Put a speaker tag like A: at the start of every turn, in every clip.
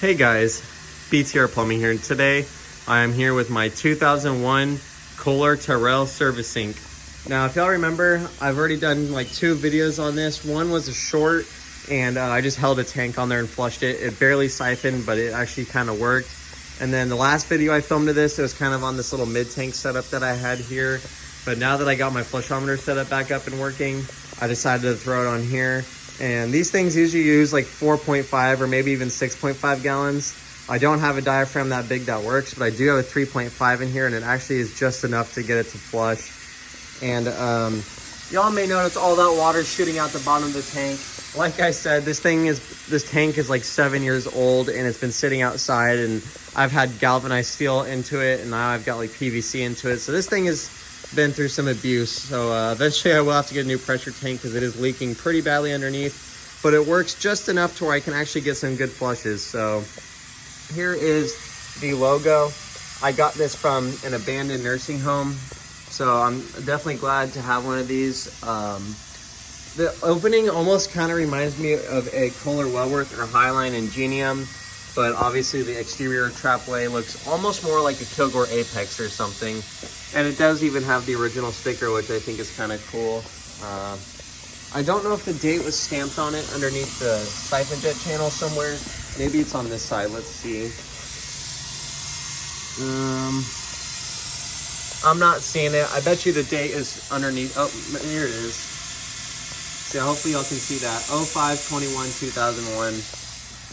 A: Hey guys, BTR Plumbing here, and today I am here with my 2001 Kohler Tyrrell service sink. Now if y'all remember, I've already done like 2 videos on this. One was a short and I just held a tank on there and flushed it. It barely siphoned, but it actually kind of worked. And then the last video I filmed of this, it was kind of on this little mid-tank setup that I had here. But now that I got my flushometer set up back up and working, I decided to throw it on here. And these things usually use like 4.5 or maybe even 6.5 gallons. I don't have a diaphragm that big that works, but I do have a 3.5 in here, and it actually is just enough to get it to flush. And y'all may notice all that water shooting out the bottom of the tank. Like I said, this tank is like 7 years old, and it's been sitting outside, and I've had galvanized steel into it, and now I've got like PVC into it. So this thing has been through some abuse. So eventually I will have to get a new pressure tank because it is leaking pretty badly underneath, but it works just enough to where I can actually get some good flushes. So here is the logo. I got this from an abandoned nursing home, so I'm definitely glad to have one of these. The opening almost kind of reminds me of a Kohler Wellworth or Highline Ingenium, but obviously the exterior trapway looks almost more like a Kilgore Apex or something. And it does even have the original sticker, which I think is kind of cool. I don't know if the date was stamped on it underneath the siphon jet channel somewhere. Maybe it's on this side. Let's see. I'm not seeing it. I bet you the date is underneath. Oh, here it is. So hopefully y'all can see that. 05/21/2001.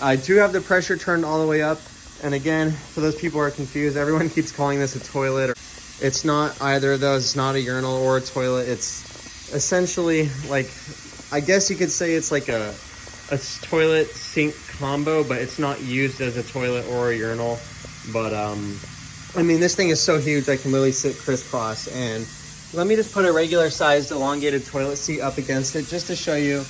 A: I do have the pressure turned all the way up. And again, for those people who are confused, everyone keeps calling this a toilet. It's not either of those. It's not a urinal or a toilet. It's essentially like, I guess you could say it's like a toilet sink combo, but it's not used as a toilet or a urinal. But I mean, this thing is so huge I can literally sit crisscross. And let me just put a regular sized elongated toilet seat up against it just to show you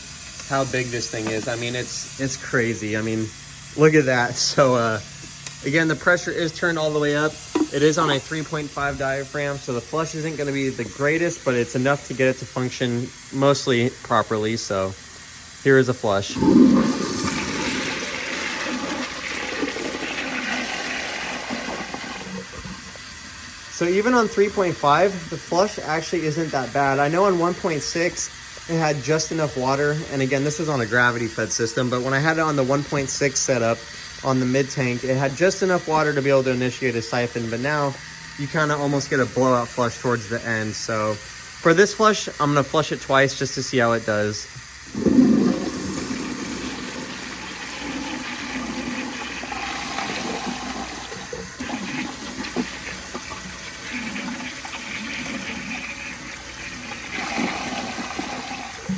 A: how big this thing is. I mean, it's crazy. I mean, look at that. So again, the pressure is turned all the way up. It is on a 3.5 diaphragm, so the flush isn't going to be the greatest, but it's enough to get it to function mostly properly. So here is a flush. So even on 3.5, the flush actually isn't that bad. I know on 1.6, it had just enough water. And again, this was on a gravity fed system, but when I had it on the 1.6 setup, on the mid tank, it had just enough water to be able to initiate a siphon, but now you kind of almost get a blowout flush towards the end. So for this flush, I'm going to flush it twice just to see how it does.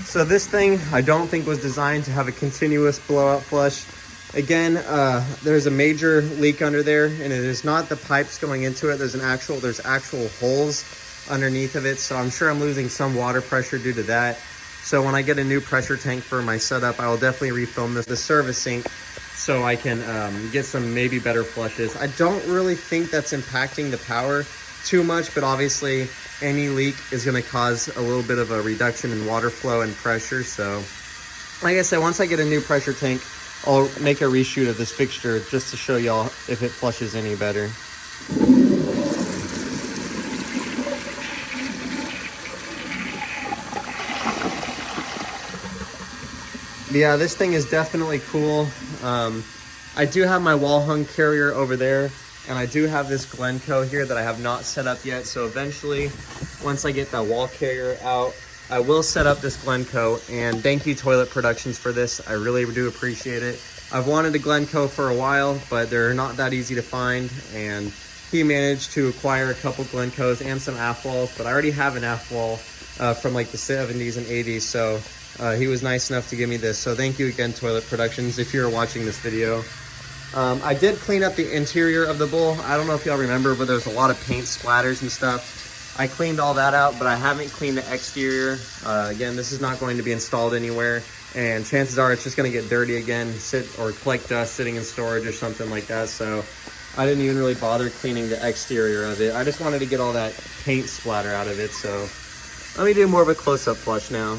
A: So this thing, I don't think was designed to have a continuous blowout flush. Again, there's a major leak under there, and it is not the pipes going into it. There's actual holes underneath of it. So I'm sure I'm losing some water pressure due to that. So when I get a new pressure tank for my setup, I will definitely refilm the service sink so I can get some maybe better flushes. I don't really think that's impacting the power too much, but obviously any leak is going to cause a little bit of a reduction in water flow and pressure. So like I said, once I get a new pressure tank, I'll make a reshoot of this fixture just to show y'all if it flushes any better. But yeah, this thing is definitely cool. I do have my wall hung carrier over there, and I do have this Glencoe here that I have not set up yet. So eventually, once I get that wall carrier out, I will set up this Glencoe, and thank you Toilet Productions for this. I really do appreciate it. I've wanted a Glencoe for a while, but they're not that easy to find, and he managed to acquire a couple Glencoes and some aft walls, but I already have an aft wall from like the 70s and 80s, so he was nice enough to give me this. So thank you again, Toilet Productions, if you're watching this video. I did clean up the interior of the bowl. I don't know if y'all remember, but there's a lot of paint splatters and stuff. I cleaned all that out, but I haven't cleaned the exterior. Again, this is not going to be installed anywhere, and chances are it's just going to get dirty again, or collect dust sitting in storage or something like that. So I didn't even really bother cleaning the exterior of it. I just wanted to get all that paint splatter out of it. So let me do more of a close-up flush now.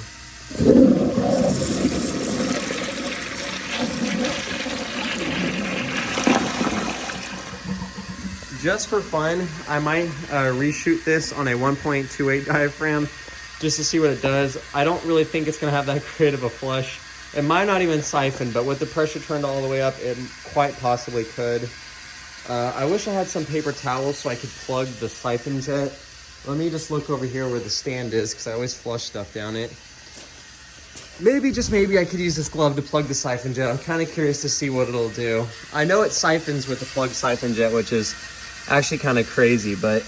A: just for fun, I might reshoot this on a 1.28 diaphragm just to see what it does. I don't really think it's gonna have that great of a flush. It might not even siphon, but with the pressure turned all the way up, it quite possibly could. I wish I had some paper towels so I could plug the siphon jet. Let me just look over here where the stand is, because I always flush stuff down it. Maybe, just maybe, I could use this glove to plug the siphon jet. I'm kind of curious to see what it'll do. I know it siphons with the plug siphon jet, which is actually kind of crazy, but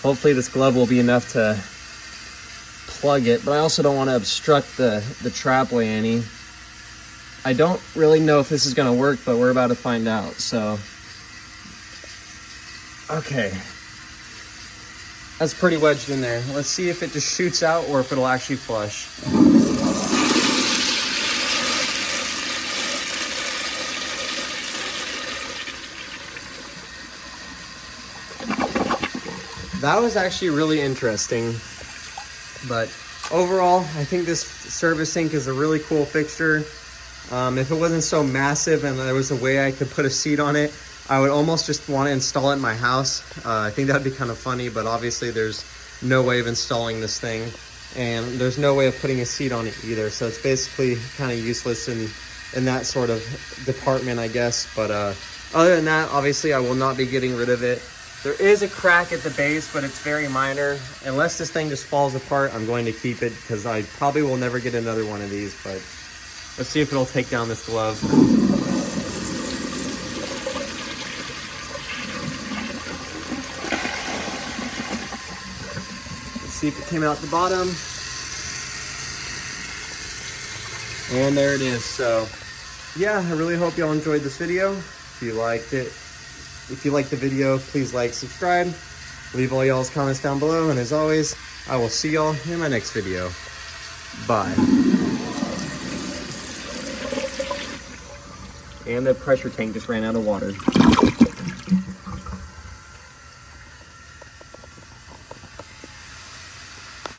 A: hopefully this glove will be enough to plug it. But I also don't want to obstruct the trapway any. I don't really know if this is going to work, but we're about to find out. So, okay. That's pretty wedged in there. Let's see if it just shoots out or if it'll actually flush. That was actually really interesting, but overall, I think this service sink is a really cool fixture. If it wasn't so massive and there was a way I could put a seat on it, I would almost just want to install it in my house. I think that'd be kind of funny, but obviously there's no way of installing this thing, and there's no way of putting a seat on it either. So it's basically kind of useless in that sort of department, I guess. But other than that, obviously I will not be getting rid of it. There is a crack at the base, but it's very minor. Unless this thing just falls apart, I'm going to keep it because I probably will never get another one of these, but let's see if it'll take down this glove. Let's see if it came out the bottom. And there it is. So yeah, I really hope y'all enjoyed this video. If you liked it, if you liked the video, please like, subscribe, leave all y'all's comments down below, and as always, I will see y'all in my next video. Bye. And the pressure tank just ran out of water.